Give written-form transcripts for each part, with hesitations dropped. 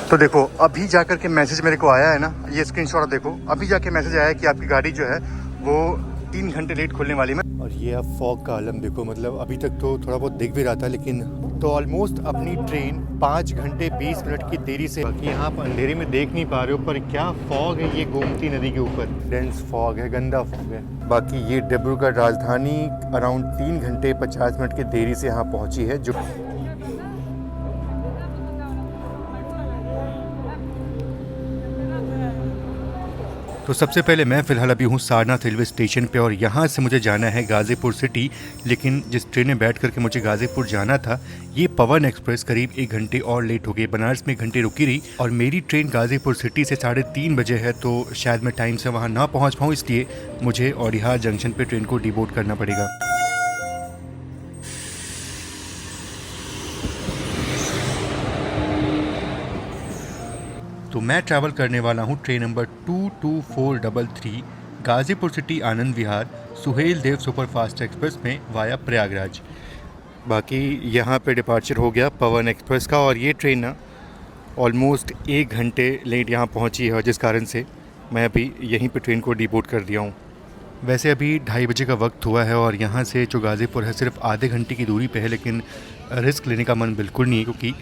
तो देखो अभी जाकर के मैसेज मेरे को आया है ना, ये स्क्रीनशॉट देखो, अभी जाके मैसेज आया है कि आपकी गाड़ी जो है वो 3 घंटे लेट खुलने वाली है। और ये अब फॉग का आलम देखो, मतलब अभी तक तो थोड़ा बहुत दिख भी रहा था, लेकिन तो ऑलमोस्ट अपनी ट्रेन 5 घंटे 20 मिनट की देरी से। बाकी यहाँ आप अंधेरे में देख नहीं पा रहे हो, पर क्या फॉग है ये गोमती नदी के ऊपर। डेंस फॉग है, गंदा फॉग है। बाकी ये डिब्रूगढ़ राजधानी अराउंड 3 घंटे 50 मिनट की देरी से यहाँ पहुँची है। जो तो सबसे पहले मैं फ़िलहाल अभी हूँ सारनाथ रेलवे स्टेशन पे, और यहाँ से मुझे जाना है गाज़ीपुर सिटी। लेकिन जिस ट्रेन में बैठ करके मुझे गाज़ीपुर जाना था, ये पवन एक्सप्रेस करीब 1 घंटे और लेट हो गई। बनारस में 1 घंटे रुकी रही, और मेरी ट्रेन गाज़ीपुर सिटी से 3:30 बजे है, तो शायद मैं टाइम से वहाँ ना पहुँच पाऊँ, इसलिए मुझे औडिहार जंक्शन पर ट्रेन को डिबोर्ड करना पड़ेगा। तो मैं ट्रैवल करने वाला हूँ train number 22433 Ghazipur city Anand Vihar Suhel Dev superfast express में वाया प्रयागराज। बाकी यहाँ पे डिपार्चर हो गया पवन एक्सप्रेस का, और ये ट्रेन ना ऑलमोस्ट 1 घंटे लेट यहाँ पहुँची है, जिस कारण से मैं अभी यहीं पे ट्रेन को डिबोर्ड कर दिया हूँ। वैसे अभी 2:30 बजे का वक्त हुआ है, और यहाँ से जो गाज़ीपुर है सिर्फ आधे घंटे की दूरी पे है, लेकिन रिस्क लेने का मन बिल्कुल नहीं है, क्योंकि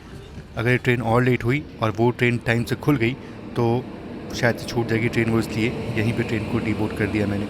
अगर ये ट्रेन और लेट हुई और वो ट्रेन टाइम से खुल गई तो शायद से छूट जाएगी ट्रेन, वो इसलिए यहीं पे ट्रेन को डिबोर्ड कर दिया मैंने।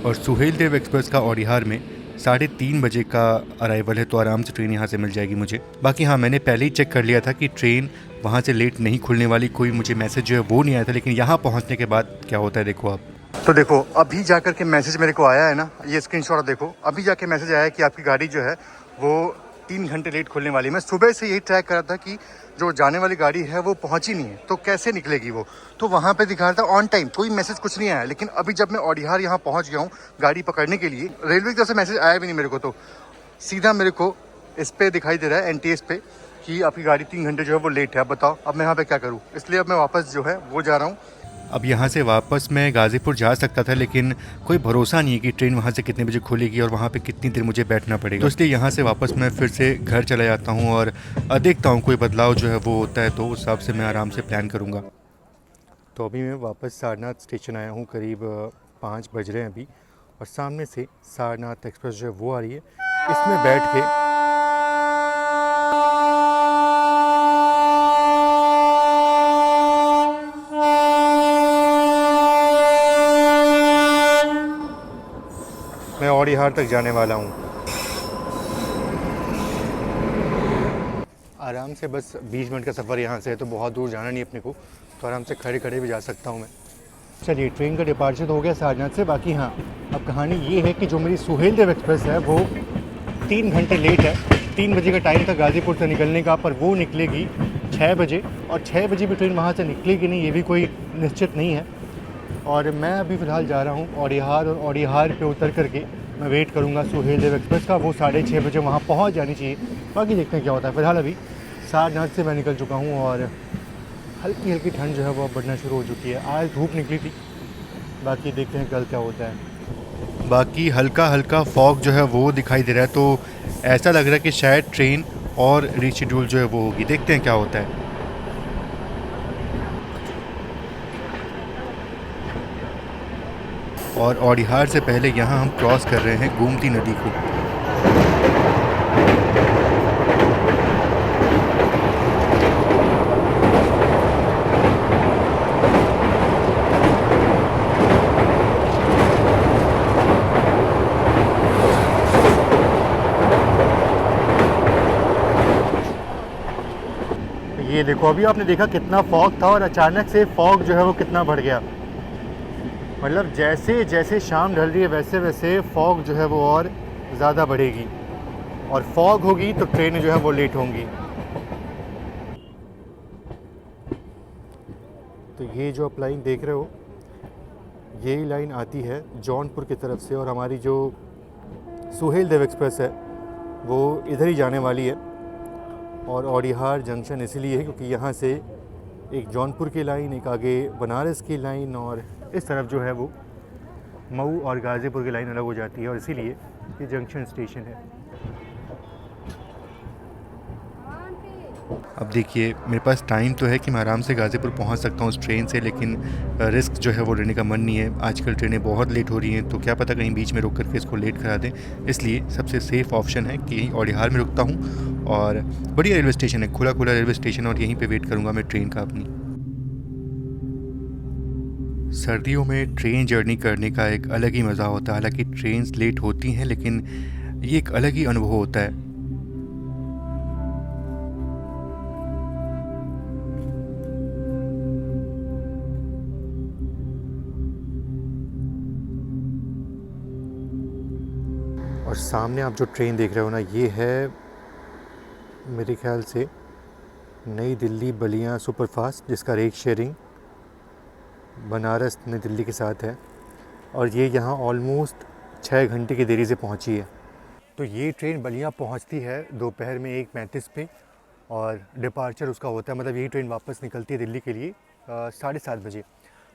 और सुहेल देव एक्सप्रेस का औडिहार में 3:30 बजे का अराइवल है, तो आराम से ट्रेन यहाँ से मिल जाएगी मुझे। बाकी हाँ, मैंने पहले ही चेक कर लिया था कि ट्रेन वहाँ से लेट नहीं खुलने वाली, कोई मुझे मैसेज जो है वो नहीं आया था। लेकिन यहाँ पहुँचने के बाद क्या होता है देखो आप। तो देखो अभी जाकर के मैसेज मेरे को आया है ना, ये स्क्रीनशॉट देखो, अभी जाके मैसेज आया है कि आपकी गाड़ी जो है वो 3 घंटे लेट खुलने वाली है। मैं सुबह से यही ट्रैक कर रहा था कि जो जाने वाली गाड़ी है वो पहुंची नहीं है, तो कैसे निकलेगी वो। तो वहाँ पे दिखा रहा था ऑन टाइम, कोई मैसेज कुछ नहीं आया। लेकिन अभी जब मैं औडिहार यहाँ पहुँच गया हूँ गाड़ी पकड़ने के लिए, रेलवे की तरफ से मैसेज आया भी नहीं मेरे को, तो सीधा मेरे को इस पर दिखाई दे रहा है NTS पे कि आपकी गाड़ी 3 घंटे जो है वो लेट है। अब बताओ अब मैं यहाँ पे क्या करूँ, इसलिए अब मैं वापस जो है वो जा रहा हूँ। अब यहाँ से वापस मैं गाज़ीपुर जा सकता था, लेकिन कोई भरोसा नहीं है कि ट्रेन वहाँ से कितने बजे खुलेगी और वहाँ पे कितनी देर मुझे बैठना पड़ेगा। तो इसलिए यहाँ से वापस मैं फिर से घर चला जाता हूँ, और देखता हूँ कोई बदलाव जो है वो होता है, तो उस हिसाब से मैं आराम से प्लान करूँगा। तो अभी मैं वापस सारनाथ स्टेशन आया हूँ, करीब 5 बज रहे हैं अभी, और सामने से सारनाथ एक्सप्रेस जो है वो आ रही है। इसमें बैठ के मैं औडिहार तक जाने वाला हूँ। आराम से बस 20 मिनट का सफ़र यहाँ से है, तो बहुत दूर जाना नहीं अपने को, तो आराम से खड़े खड़े भी जा सकता हूँ मैं। चलिए ट्रेन का डिपार्चर तो हो गया सारनाथ से। बाकी हाँ, अब कहानी ये है कि जो मेरी सुहेल देव एक्सप्रेस है वो 3 घंटे लेट है। 3 बजे का टाइम था गाज़ीपुर से निकलने का, पर वो निकलेगी 6 बजे, और 6 बजे भी ट्रेन वहाँ से निकलेगी नहीं, ये भी कोई निश्चित नहीं है। और मैं अभी फ़िलहाल जा रहा हूँ औडिहार, और औडिहार पे उतर करके मैं वेट करूँगा सुहेल देव एक्सप्रेस का। वो 6:30 बजे वहाँ पहुँच जानी चाहिए। बाकी देखते हैं क्या होता है। फ़िलहाल अभी सारनाथ से मैं निकल चुका हूँ, और हल्की हल्की ठंड जो है वो बढ़ना शुरू हो चुकी है। आज धूप निकली थी, बाकी देखते हैं कल क्या होता है। बाकी हल्का हल्का फॉग जो है वो दिखाई दे रहा है, तो ऐसा लग रहा है कि शायद ट्रेन और रीशेड्यूल जो है वो होगी। देखते हैं क्या होता है। और औडिहार से पहले यहाँ हम क्रॉस कर रहे हैं गोमती नदी को। ये देखो अभी आपने देखा कितना फॉग था, और अचानक से फॉग जो है वो कितना बढ़ गया। मतलब जैसे जैसे शाम ढल रही है वैसे वैसे फॉग जो है वो और ज़्यादा बढ़ेगी, और फॉग होगी तो ट्रेनें जो है वो लेट होंगी। तो ये जो आप लाइन देख रहे हो, यही लाइन आती है जौनपुर की तरफ से, और हमारी जो सुहेल देव एक्सप्रेस है वो इधर ही जाने वाली है। और औडिहार जंक्शन इसीलिए है क्योंकि यहाँ से एक जौनपुर की लाइन, एक आगे बनारस की लाइन, और इस तरफ जो है वो मऊ और गाज़ीपुर की लाइन अलग हो जाती है, और इसीलिए ये जंक्शन स्टेशन है। अब देखिए मेरे पास टाइम तो है कि मैं आराम से गाज़ीपुर पहुंच सकता हूँ उस ट्रेन से, लेकिन रिस्क जो है वो लेने का मन नहीं है। आजकल ट्रेनें बहुत लेट हो रही हैं, तो क्या पता कहीं बीच में रुक करके इसको लेट करा दें। इसलिए सबसे सेफ़ ऑप्शन है कि यहीं औलिहार में रुकता हूँ, और बढ़िया रेलवे स्टेशन है, खुला खुला रेलवे स्टेशन, और यहीं पर वेट करूँगा मैं ट्रेन का अपनी। सर्दियों में ट्रेन जर्नी करने का एक अलग ही मज़ा होता है। हालांकि ट्रेन्स लेट होती हैं, लेकिन ये एक अलग ही अनुभव होता है। और सामने आप जो ट्रेन देख रहे हो ना, ये है मेरे ख्याल से नई दिल्ली बलिया सुपरफास्ट, जिसका रेट शेयरिंग बनारस नई दिल्ली के साथ है। और ये यहाँ ऑलमोस्ट 6 घंटे की देरी से पहुँची है। तो ये ट्रेन बलिया पहुँचती है दोपहर में 1:35 पे, और डिपार्चर उसका होता है, मतलब यही ट्रेन वापस निकलती है दिल्ली के लिए 7:30 बजे।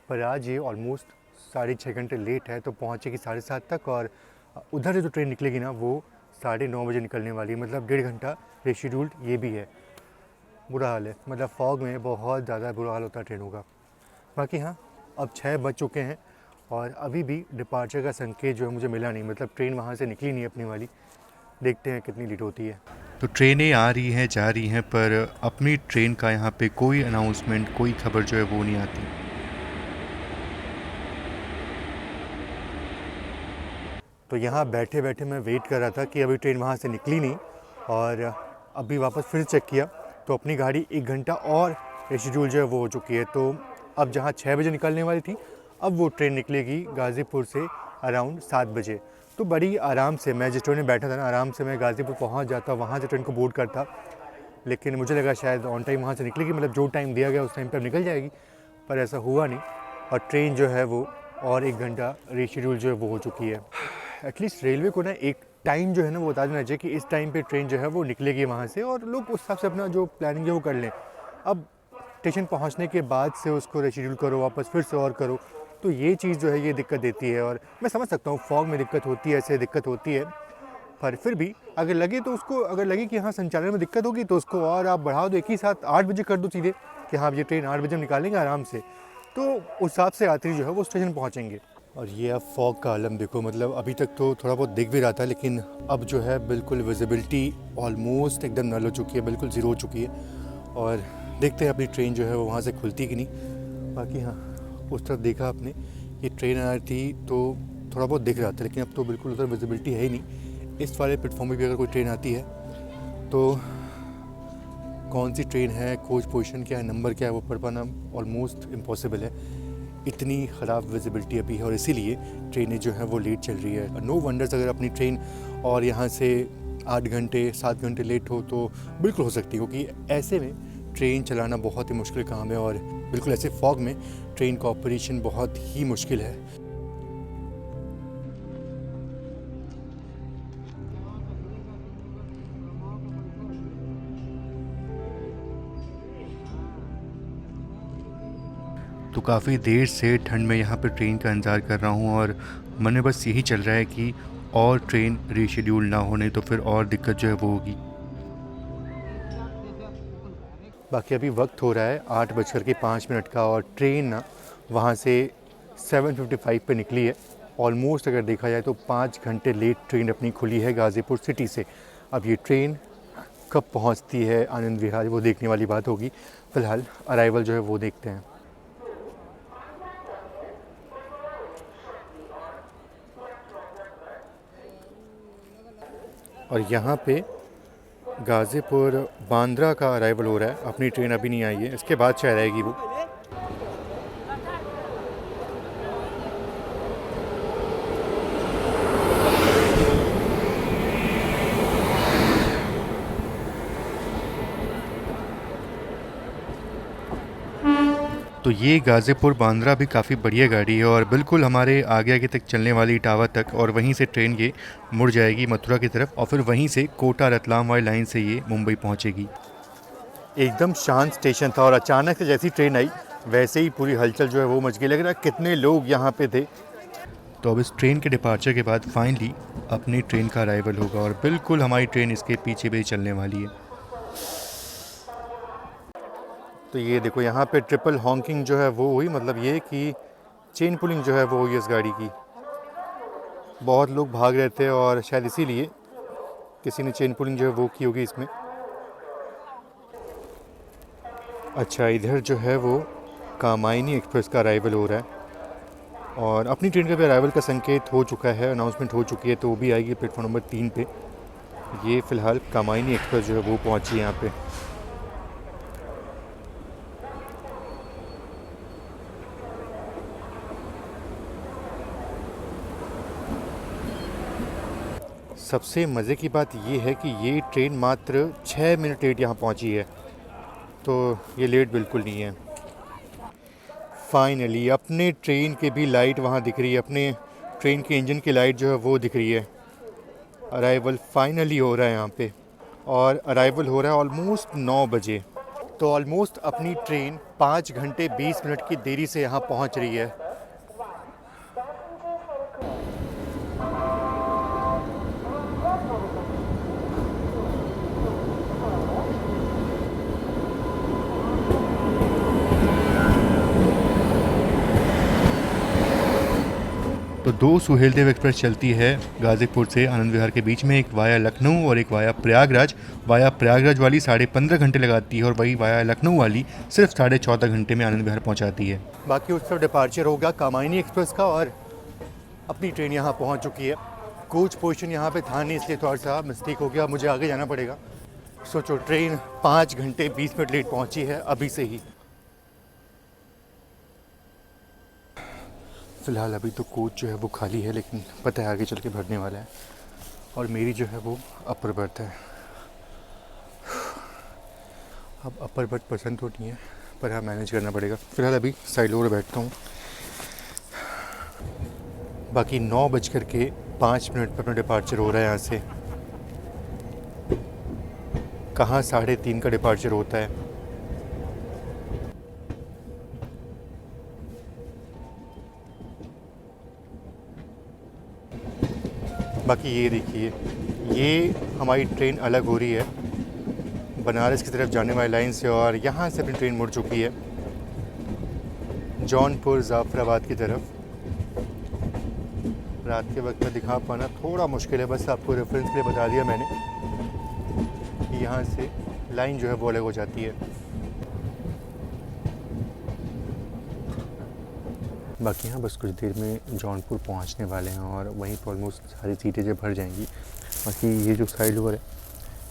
पर आज ये ऑलमोस्ट 6.5 घंटे लेट है, तो पहुँचेगी 7:30 तक। और उधर से जो ट्रेन निकलेगी ना, वो 9:30 बजे निकलने वाली है, मतलब 1.5 घंटा रेशेड्यूल्ड ये भी है। बुरा हाल है, मतलब फॉग में बहुत ज़्यादा बुरा हाल होता है ट्रेनों का। बाकी हाँ, अब 6 बज चुके हैं और अभी भी डिपार्चर का संकेत जो है मुझे मिला नहीं, मतलब ट्रेन वहाँ से निकली नहीं अपनी वाली। देखते हैं कितनी लेट होती है। तो ट्रेनें आ रही हैं, जा रही हैं, पर अपनी ट्रेन का यहाँ पे कोई अनाउंसमेंट, कोई खबर जो है वो नहीं आती। तो यहाँ बैठे बैठे मैं वेट कर रहा था कि अभी ट्रेन वहाँ से निकली नहीं, और अभी वापस फिर चेक किया तो अपनी गाड़ी 1 घंटा और शेड्यूल जो है वो हो चुकी है। तो अब जहाँ 6 बजे निकलने वाली थी, अब वो ट्रेन निकलेगी गाज़ीपुर से अराउंड 7 बजे। तो बड़ी आराम से मैं जिस ट्रेन में बैठा था ना, आराम से मैं गाज़ीपुर पहुँच जाता, वहाँ से ट्रेन को बोर्ड करता। लेकिन मुझे लगा शायद ऑन टाइम वहाँ से निकलेगी, मतलब जो टाइम दिया गया उस टाइम पर निकल जाएगी, पर ऐसा हुआ नहीं। और ट्रेन जो है वो और 1 घंटा रीशेड्यूल जो है वो हो चुकी है। एटलीस्ट रेलवे को ना एक टाइम जो है ना वो बता देना चाहिए कि इस टाइम पे ट्रेन जो है वो निकलेगी वहाँ से, और लोग उस हिसाब से अपना जो प्लानिंग है वो कर लें। अब स्टेशन पहुँचने के बाद से उसको रीशेड्यूल करो, वापस फिर से और करो, तो ये चीज़ जो है ये दिक्कत देती है। और मैं समझ सकता हूँ फॉग में दिक्कत होती है, ऐसे दिक्कत होती है, पर फिर भी अगर लगे तो उसको, अगर लगे कि हाँ संचालन में दिक्कत होगी तो उसको और आप बढ़ा दो, एक ही साथ 8 बजे कर दो सीधे, कि हाँ ये ट्रेन 8 बजे हम निकालेंगे आराम से, तो उस हिसाब से यात्री जो है वो स्टेशन पहुँचेंगे। और ये अब फॉग का आलम देखो, मतलब अभी तक तो थोड़ा बहुत दिख भी रहा था, लेकिन अब जो है बिल्कुल विजिबिलिटी ऑलमोस्ट एकदम नल हो चुकी है, बिल्कुल ज़ीरो हो चुकी है। और देखते हैं अपनी ट्रेन जो है वो वहाँ से खुलती कि नहीं। बाकी हाँ, उस तरफ देखा आपने, ये ट्रेन आ रही थी तो थोड़ा बहुत दिख रहा था, लेकिन अब तो बिल्कुल उधर विजिबिलिटी है ही नहीं। इस वाले प्लेटफॉर्म में भी अगर कोई ट्रेन आती है तो कौन सी ट्रेन है, कोच पोजीशन क्या है, नंबर क्या है, वो पढ़ पाना ऑलमोस्ट इम्पॉसिबल है। इतनी ख़राब विजिबिलिटी अभी है, और इसीलिए ट्रेनें जो हैं वो लेट चल रही है। नो वंडर्स अगर अपनी ट्रेन और यहाँ से 8 घंटे 7 घंटे लेट हो तो बिल्कुल हो सकती है, क्योंकि ऐसे में ट्रेन चलाना बहुत ही मुश्किल काम है, और बिल्कुल ऐसे फॉग में ट्रेन का ऑपरेशन बहुत ही मुश्किल है। तो काफ़ी देर से ठंड में यहाँ पे ट्रेन का इंतज़ार कर रहा हूँ, और मन में बस यही चल रहा है कि और ट्रेन रीशेड्यूल ना होने तो फिर और दिक्कत जो है वो होगी। बाकी अभी वक्त हो रहा है 8:05 का, और ट्रेन ना वहाँ से 7:55 पे निकली है। ऑलमोस्ट अगर देखा जाए तो 5 घंटे लेट ट्रेन अपनी खुली है गाज़ीपुर सिटी से। अब ये ट्रेन कब पहुँचती है आनंद विहार, वो देखने वाली बात होगी। फ़िलहाल अराइवल जो है वो देखते हैं। और यहाँ पे गाज़ीपुर बांद्रा का अराइवल हो रहा है, अपनी ट्रेन अभी नहीं आई है, इसके बाद शायद आएगी वो। तो ये गाज़ीपुर बांद्रा भी काफ़ी बढ़िया गाड़ी है, और बिल्कुल हमारे आगे आगे तक चलने वाली इटावा तक, और वहीं से ट्रेन ये मुड़ जाएगी मथुरा की तरफ, और फिर वहीं से कोटा रतलाम वाली लाइन से ये मुंबई पहुंचेगी। एकदम शांत स्टेशन था, और अचानक से जैसी ट्रेन आई वैसे ही पूरी हलचल जो है वो मच गई। लग रहा है कितने लोग यहाँ पे थे। तो अब इस ट्रेन के डिपार्चर के बाद फाइनली अपनी ट्रेन का अराइवल होगा, और बिल्कुल हमारी ट्रेन इसके पीछे भी चलने वाली है। तो ये देखो यहाँ पे ट्रिपल हॉकिंग जो है वो हुई, मतलब ये कि चेन पुलिंग जो है वो हुई इस गाड़ी की। बहुत लोग भाग रहे थे और शायद इसीलिए किसी ने चेन पुलिंग जो है वो की होगी इसमें। अच्छा, इधर जो है वो कामायनी एक्सप्रेस का अराइवल हो रहा है और अपनी ट्रेन का भी अराइवल का संकेत हो चुका है, अनाउंसमेंट हो चुकी है, तो वो भी आएगी प्लेटफॉर्म नंबर 3 पे। ये फ़िलहाल कामायनी एक्सप्रेस जो है वो पहुंची है यहाँ पे। सबसे मज़े की बात ये है कि ये ट्रेन मात्र 6 मिनट लेट यहाँ पहुँची है, तो ये लेट बिल्कुल नहीं है। फाइनली अपने ट्रेन के भी लाइट वहाँ दिख रही है, अपने ट्रेन के इंजन की लाइट जो है वो दिख रही है। अराइवल फाइनली हो रहा है यहाँ पे और अराइवल हो रहा है ऑलमोस्ट 9 बजे। तो ऑलमोस्ट अपनी ट्रेन 5 घंटे 20 मिनट की देरी से यहाँ पहुँच रही है। तो दो सुहेल देव एक्सप्रेस चलती है गाज़ीपुर से आनंद विहार के बीच में, एक वाया लखनऊ और एक वाया प्रयागराज। वाया प्रयागराज वाली 15.5 घंटे लगाती है और वही वाया लखनऊ वाली सिर्फ 14.5 घंटे में आनंद विहार पहुंचाती है। बाकी उस तरफ डिपार्चर होगा कामायनी एक्सप्रेस का और अपनी ट्रेन यहाँ पहुँच चुकी है। कोच पोजिशन यहाँ पे था नहीं, इसलिए थोड़ा सा मिस्टेक हो गया, मुझे आगे जाना पड़ेगा। सोचो ट्रेन 5 घंटे 20 मिनट लेट पहुँची है अभी से ही। फ़िलहाल अभी तो कोच जो है वो खाली है, लेकिन पता है आगे चल के भरने वाला है और मेरी जो है वो अपर बर्थ है। अब अपर बर्थ पसंद तो नहीं है पर हाँ मैनेज करना पड़ेगा। फ़िलहाल अभी साइड लोर बैठता हूँ। बाकी 9:05 पर अपना डिपार्चर हो रहा है यहाँ से। कहाँ 3:30 का डिपार्चर होता है। बाकी ये देखिए, ये हमारी ट्रेन अलग हो रही है बनारस की तरफ जाने वाली लाइन से और यहाँ से अपनी ट्रेन मुड़ चुकी है जौनपुर जाफराबाद की तरफ। रात के वक्त में दिखा पाना थोड़ा मुश्किल है, बस आपको रेफरेंस के लिए बता दिया मैंने कि यहाँ से लाइन जो है वो अलग हो जाती है। बाकी यहाँ बस कुछ देर में जौनपुर पहुँचने वाले हैं और वहीं पर ऑलमोस्ट सारी सीटें जब भर जाएंगी। बाकी ये जो साइड ओवर है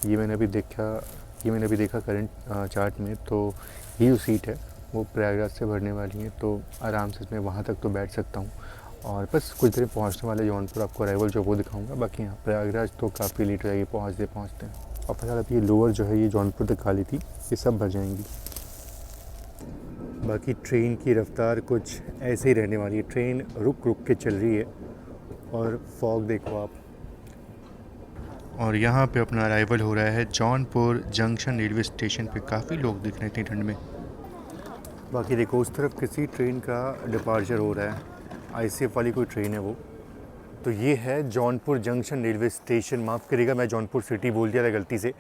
ये मैंने अभी देखा करंट चार्ट में, तो ये जो सीट है वो प्रयागराज से भरने वाली है, तो आराम से मैं वहाँ तक तो बैठ सकता हूँ और बस कुछ देर पहुँचने वाले जौनपुर आपको अराइवल जो वो दिखाऊंगा। बाकी यहाँ प्रयागराज तो काफ़ी लेट हो जाएगी पहुँचते हैं। और फिलहाल अभी ये लोअर जो है ये जौनपुर तक खाली थी, ये सब भर जाएंगी। बाकी ट्रेन की रफ़्तार कुछ ऐसे ही रहने वाली है, ट्रेन रुक रुक के चल रही है और फॉग देखो आप। और यहाँ पे अपना अराइवल हो रहा है जौनपुर जंक्शन रेलवे स्टेशन पे। काफ़ी लोग दिख रहे हैं इतनी ठंड में। बाकी देखो उस तरफ किसी ट्रेन का डिपार्चर हो रहा है, आईसीएफ वाली कोई ट्रेन है वो। तो ये है जौनपुर जंक्शन रेलवे स्टेशन। माफ़ करिएगा मैं जौनपुर सिटी बोल दिया था गलती से।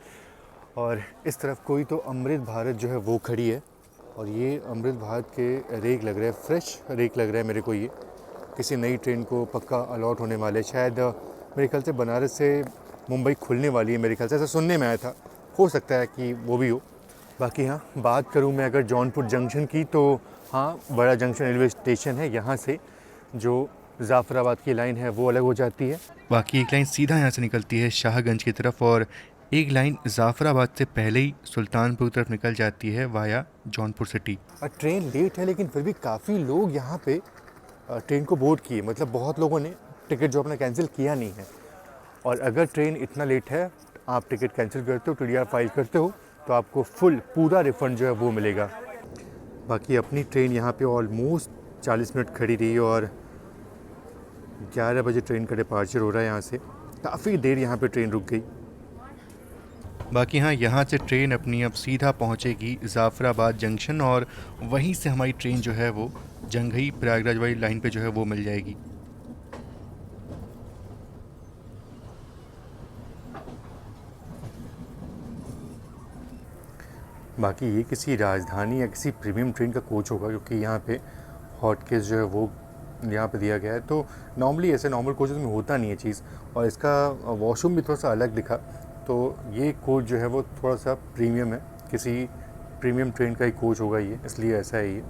और इस तरफ कोई तो अमृत भारत जो है वो खड़ी है और ये अमृत भारत के रेक लग रहा है, फ्रेश रेक लग रहा है मेरे को। ये किसी नई ट्रेन को पक्का अलॉट होने वाले, शायद मेरे ख्याल से बनारस से मुंबई खुलने वाली है मेरे ख्याल से, ऐसा सुनने में आया था, हो सकता है कि वो भी हो। बाकी हाँ बात करूँ मैं अगर जौनपुर जंक्शन की, तो हाँ बड़ा जंक्शन रेलवे स्टेशन है, यहाँ से जो जाफराबाद की लाइन है वो अलग हो जाती है। बाकी एक लाइन सीधा यहाँ से निकलती है शाहगंज की तरफ और एक लाइन जाफराबाद से पहले ही सुल्तानपुर की तरफ निकल जाती है via Jaunpur city. Train late है लेकिन फिर भी काफ़ी लोग यहाँ पे ट्रेन को बोर्ड किए, मतलब बहुत लोगों ने टिकट जो अपना कैंसिल किया नहीं है। और अगर ट्रेन इतना लेट है, आप टिकट कैंसिल करते हो, टीडीआर फाइल करते हो, तो आपको पूरा रिफ़ंड जो है वो मिलेगा। बाकी अपनी ट्रेन यहाँ पे ऑलमोस्ट 40 मिनट खड़ी रही और 11 बजे ट्रेन का डिपार्चर हो रहा है यहाँ से। काफ़ी देर यहाँ पे ट्रेन रुक गई। बाकी हाँ यहाँ से ट्रेन अपनी अब सीधा पहुँचेगी जाफराबाद जंक्शन और वहीं से हमारी ट्रेन जो है वो जंघई प्रयागराज वाली लाइन पे जो है वो मिल जाएगी। बाकी ये किसी राजधानी या किसी प्रीमियम ट्रेन का कोच होगा, क्योंकि यहाँ पे हॉटकेस जो है वो यहाँ पे दिया गया है। तो नॉर्मली ऐसे नॉर्मल कोचेस में होता नहीं है चीज़, और इसका वॉशरूम भी थोड़ा सा अलग दिखा, तो ये कोच जो है वो थोड़ा सा प्रीमियम है, किसी प्रीमियम ट्रेन का ही कोच होगा ये, इसलिए ऐसा है ये।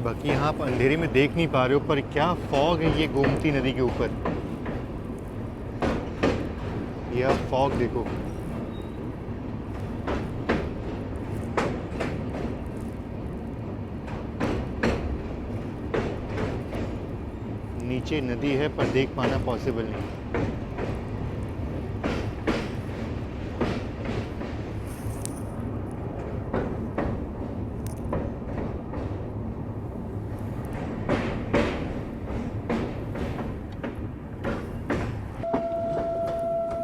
बाकी यहाँ आप अंधेरे में देख नहीं पा रहे हो, पर क्या फॉग है ये गोमती नदी के ऊपर, ये आप फॉग देखो। नीचे नदी है पर देख पाना पॉसिबल नहीं।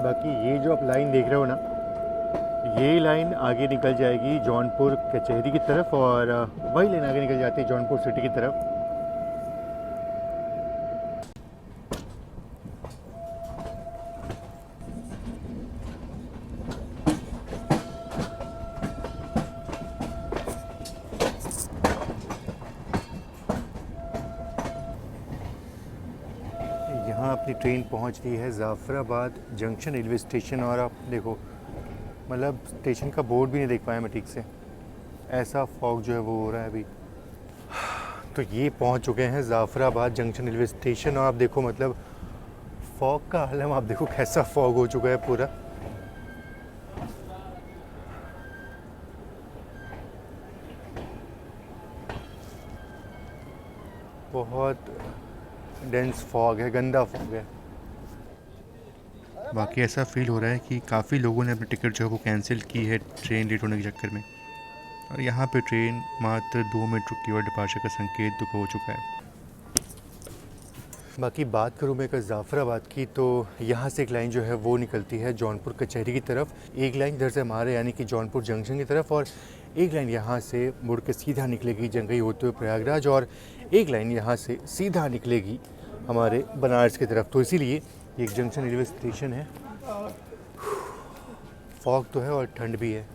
बाकी ये जो आप लाइन देख रहे हो ना, ये लाइन आगे निकल जाएगी जौनपुर कचहरी की तरफ, और वही लाइन आगे निकल जाती है जौनपुर सिटी की तरफ। यहाँ अपनी ट्रेन पहुँच रही है ज़ाफ़राबाद जंक्शन रेलवे स्टेशन, और आप देखो मतलब स्टेशन का बोर्ड भी नहीं देख पाया मैं ठीक से, ऐसा फॉग जो है वो हो रहा है अभी। तो ये पहुँच चुके हैं ज़ाफ़राबाद जंक्शन रेलवे स्टेशन, और आप देखो मतलब फॉग का आलम आप देखो कैसा फॉग हो चुका है पूरा। बहुत डेंस फॉग है, गंदा फॉग है। बाकी ऐसा फील हो रहा है कि काफ़ी लोगों ने अपनी टिकट जो है वो कैंसिल की है ट्रेन लेट होने के चक्कर में, और यहाँ पे ट्रेन मात्र 2 मिनट रुकी और डिपार्चर का संकेत दुख हो चुका है। बाकी बात करूँ मैं ज़ाफ़राबाद की, तो यहाँ से एक लाइन जो है वो निकलती है जौनपुर कचहरी की तरफ, एक लाइन इधर से हमारे यानी कि जौनपुर जंक्शन की तरफ, और एक लाइन यहाँ से मुड़ के सीधा निकलेगी जंगई होते हुए प्रयागराज, और एक लाइन यहाँ से सीधा निकलेगी हमारे बनारस की तरफ। तो इसीलिए एक जंक्शन रेलवे स्टेशन है। फॉग तो है और ठंड भी है।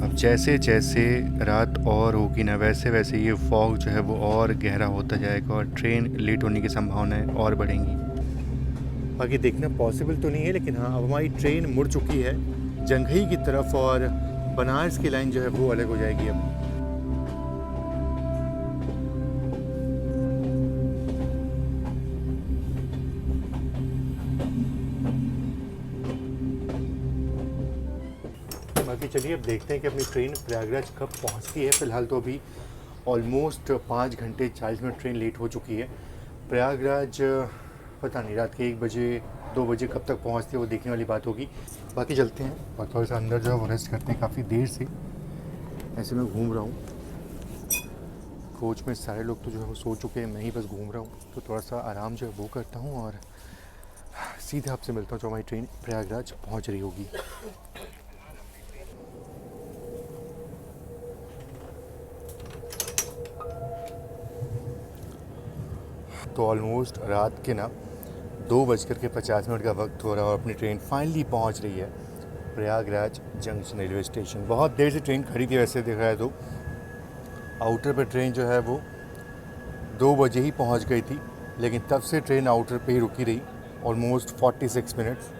अब जैसे जैसे रात और होगी ना, वैसे वैसे ये फॉग जो है वो और गहरा होता जाएगा और ट्रेन लेट होने की संभावनाएं और बढ़ेंगी। बाकी देखना पॉसिबल तो नहीं है, लेकिन हाँ अब हमारी ट्रेन मुड़ चुकी है जंघई की तरफ, और बनारस की लाइन जो है वो अलग हो जाएगी अब। बाकी चलिए अब देखते हैं कि अपनी ट्रेन प्रयागराज कब पहुंचती है। फ़िलहाल तो अभी ऑलमोस्ट 5 घंटे 40 मिनट ट्रेन लेट हो चुकी है। प्रयागराज पता नहीं रात के 1 बजे 2 बजे कब तक पहुंचती है, वो देखने वाली बात होगी। बाकी चलते हैं और थोड़ा सा अंदर जो है वो रेस्ट करते हैं। काफ़ी देर से ऐसे मैं घूम रहा हूँ, कोच में सारे लोग तो जो है वो सो चुके हैं, मैं ही बस घूम रहा हूँ, तो थोड़ा सा आराम जो है वो करता हूँ और सीधे आपसे मिलता हूँ जो हमारी ट्रेन प्रयागराज पहुँच रही होगी। तो ऑलमोस्ट रात के ना 2:50 का वक्त हो रहा है और अपनी ट्रेन फाइनली पहुंच रही है प्रयागराज जंक्शन रेलवे स्टेशन। बहुत देर से ट्रेन खड़ी थी वैसे देखा है तो, आउटर पे ट्रेन जो है वो 2 बजे ही पहुंच गई थी, लेकिन तब से ट्रेन आउटर पे ही रुकी रही ऑलमोस्ट 46 मिनट्स।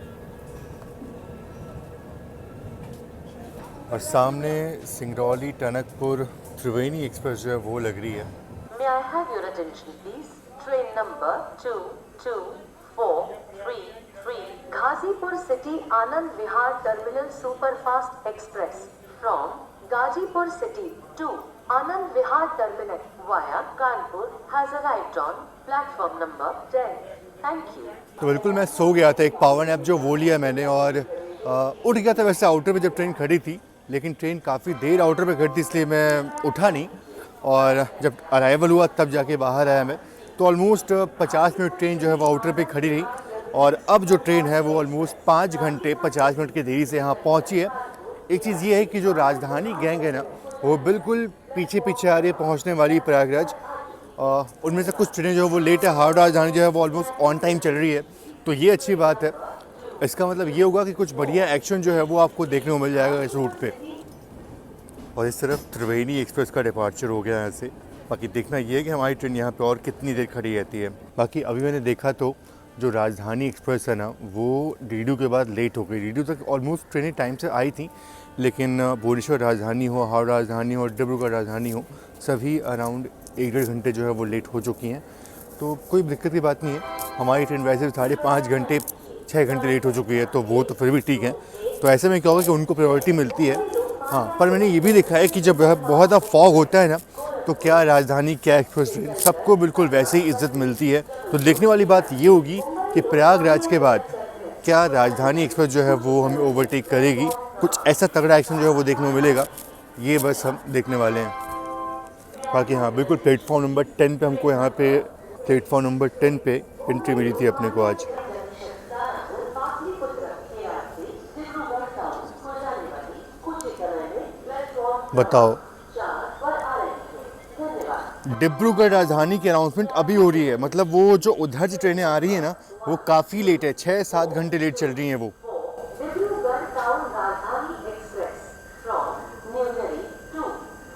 और सामने सिंगरौली टनकपुर त्रिवेणी एक्सप्रेस जो है वो लग रही है। May I have your attention please? Train number 22433 Ghazipur City Anand Vihar Terminal Superfast Express from Ghazipur City to Anand Vihar Terminal via Kanpur has arrived on platform number 10. Thank you. तो बिल्कुल मैं सो गया था, एक power nap जो वो लिया मैंने और उठ गया था वैसे आउटर पे जब ट्रेन खड़ी थी, लेकिन ट्रेन काफ़ी देर आउटर पे खड़ी थी इसलिए मैं उठा नहीं, और जब अराइवल हुआ तब जाके बाहर आया मैं। तो ऑलमोस्ट 50 मिनट ट्रेन जो है वो आउटर पे खड़ी रही, और अब जो ट्रेन है वो ऑलमोस्ट 5 घंटे 50 मिनट की देरी से यहाँ पहुँची है। एक चीज़ ये है कि जो राजधानी गैंग है ना, वो बिल्कुल पीछे पीछे आ रही है पहुंचने वाली प्रयागराज। उनमें से कुछ ट्रेनें जो है वो लेट है, हावड़ा राजधानी जो है वो ऑलमोस्ट ऑन टाइम चल रही है, तो ये अच्छी बात है। इसका मतलब ये होगा कि कुछ बढ़िया एक्शन जो है वो आपको देखने को मिल जाएगा इस रूट पे। और इस तरफ त्रिवेणी एक्सप्रेस का डिपार्चर हो गया यहाँ से। बाकी देखना ये है कि हमारी ट्रेन यहाँ पे और कितनी देर खड़ी रहती है। बाकी अभी मैंने देखा तो जो राजधानी एक्सप्रेस है ना वो डीडू के बाद लेट हो गई। डीडू तक ऑलमोस्ट ट्रेनें टाइम से आई थी, लेकिन भुवनेश्वर राजधानी हो, हावड़ा राजधानी हो, डिब्रूगढ़ राजधानी हो, सभी अराउंड 1-1.5 घंटे जो है वो लेट हो चुकी हैं। तो कोई दिक्कत की बात नहीं है। हमारी ट्रेन वैसे 5.5 घंटे 6 घंटे लेट हो चुकी है, तो वो तो फिर भी ठीक है। तो ऐसे में क्या होगा कि उनको प्रायोरिटी मिलती है। हाँ, पर मैंने ये भी देखा है कि जब बहुत ज़्यादा फॉग होता है ना, तो क्या राजधानी क्या एक्सप्रेस ट्रेन सबको बिल्कुल वैसे ही इज्जत मिलती है। तो देखने वाली बात ये होगी कि प्रयागराज के बाद क्या राजधानी एक्सप्रेस जो है वो हमें ओवरटेक करेगी, कुछ ऐसा तगड़ा एक्शन जो है वो देखने को मिलेगा, ये बस हम देखने वाले हैं। बाकी हाँ, बिल्कुल प्लेटफॉर्म नंबर 10 पे हमको यहाँ पे प्लेटफॉर्म नंबर 10 पे एंट्री मिली थी अपने को आज। बताओ, डिब्रूगढ़ राजधानी की अनाउंसमेंट अभी हो रही है, मतलब वो जो उधर से ट्रेनें आ रही है ना वो काफ़ी लेट है, 6-7 घंटे लेट चल रही हैं वो। Dibrugarh town Rajdhani express from न्यूजरी to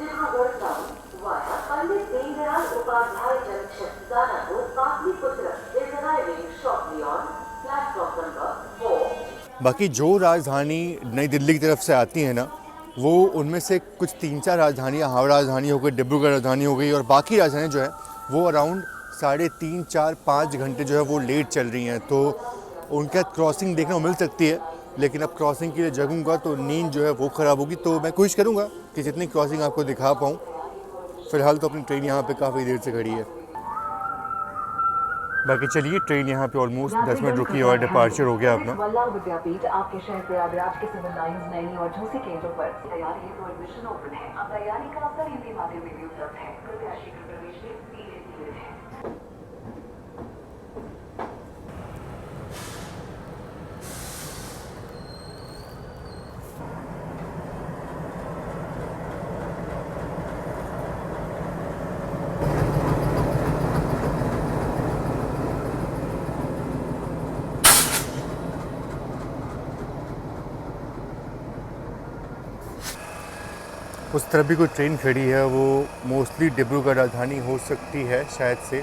Dibrugarh town via Pandit Deendayal Upadhyay junction Danapur Pataliputra is arriving shortly on platform number 4। बाकी जो राजधानी नई दिल्ली की तरफ से आती है ना, वो उनमें से कुछ 3-4 राजधानियाँ, हावड़ा राजधानी हो गई, डिब्रूगढ़ राजधानी हो गई, और बाकी राजधानी जो है वो अराउंड 3.5, 4, 5 घंटे जो है वो लेट चल रही हैं। तो उनके क्रॉसिंग देखने को मिल सकती है, लेकिन अब क्रॉसिंग के लिए जगूंगा तो नींद जो है वो ख़राब होगी। तो मैं कोशिश करूँगा कि जितनी क्रॉसिंग आपको दिखा पाऊँ। फ़िलहाल तो अपनी ट्रेन यहाँ पे काफ़ी देर से खड़ी है। बाकी चलिए, ट्रेन यहाँ पे ऑलमोस्ट 10 मिनट रुकी और डिपार्चर हो गया अपना। वल्लभ विद्यापीठ आपके शहर प्रयागराज के सिविल लाइंस नैनी और झूसी केंद्रों पर तैयारी हेतु एडमिशन ओपन है। अब तैयारी का अवसर हिंदी माध्यम में भी उपलब्ध है। कृपया शीघ्र प्रवेश के लिए है। उस तरफ भी कोई ट्रेन खड़ी है, वो मोस्टली डिब्रूगढ़ राजधानी हो सकती है शायद से।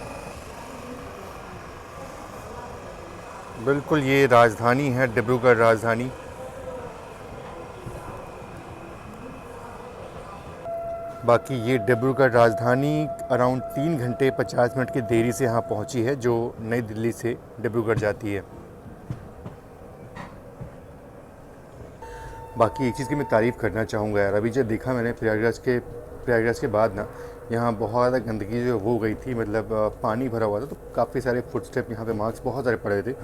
बिल्कुल ये राजधानी है, डिब्रूगढ़ राजधानी। बाकी ये डिब्रूगढ़ राजधानी अराउंड 3 घंटे 50 मिनट की देरी से यहाँ पहुँची है, जो नई दिल्ली से डिब्रूगढ़ जाती है। बाकी एक चीज़ की मैं तारीफ़ करना चाहूँगा यार, अभी जो देखा मैंने प्रयागराज के बाद ना, यहाँ बहुत ज़्यादा गंदगी जो हो गई थी, मतलब पानी भरा हुआ था, तो काफ़ी सारे फुटस्टेप यहाँ पे मार्क्स बहुत सारे पड़े थे।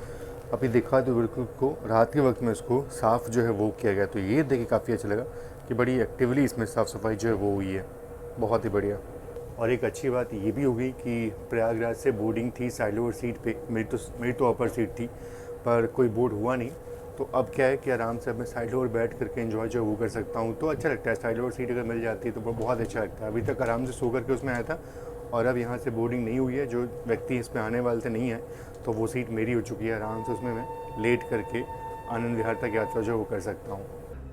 अभी देखा तो बिल्कुल को रात के वक्त में इसको साफ़ जो है वो किया गया, तो ये देख के काफ़ी अच्छा लगा कि बड़ी एक्टिवली इसमें साफ़ सफाई जो है वो हुई है, बहुत ही बढ़िया। और एक अच्छी बात ये भी हो गई कि प्रयागराज से बोर्डिंग थी साइड लोअर सीट पे, मेरी तो अपर सीट थी, पर कोई बोर्ड हुआ नहीं। तो अब क्या है कि आराम से अब मैं साइड लोअर बैठ करके एंजॉय जो वो कर सकता हूँ, तो अच्छा लगता है। साइड लोअर सीट अगर मिल जाती है तो बहुत अच्छा लगता है। अभी तक आराम से सो करके उसमें आया था, और अब यहाँ से बोर्डिंग नहीं हुई है, जो व्यक्ति इसमें आने वाले थे नहीं है, तो वो सीट मेरी हो चुकी है। आराम से उसमें मैं लेट करके आनंद विहार तक यात्रा जो वो कर सकता हूँ।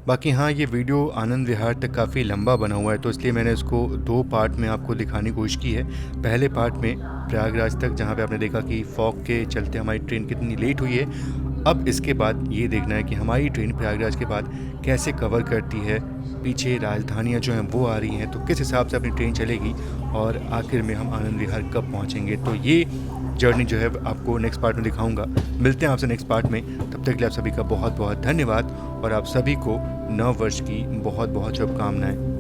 बाकी हाँ, ये वीडियो आनंद विहार तक काफ़ी लंबा बना हुआ है, तो इसलिए मैंने इसको 2 पार्ट में आपको दिखाने की कोशिश की है। पहले पार्ट में प्रयागराज तक, जहाँ पे आपने देखा कि फॉग के चलते हमारी ट्रेन कितनी लेट हुई है। अब इसके बाद ये देखना है कि हमारी ट्रेन प्रयागराज के बाद कैसे कवर करती है, पीछे राजधानियाँ जो हैं वो आ रही हैं, तो किस हिसाब से अपनी ट्रेन चलेगी, और आखिर में हम आनंद विहार कब पहुँचेंगे। तो ये जर्नी जो है आपको नेक्स्ट पार्ट में दिखाऊंगा। मिलते हैं आपसे नेक्स्ट पार्ट में, तब तक के लिए आप सभी का बहुत बहुत धन्यवाद, और आप सभी को नव वर्ष की बहुत बहुत शुभकामनाएं।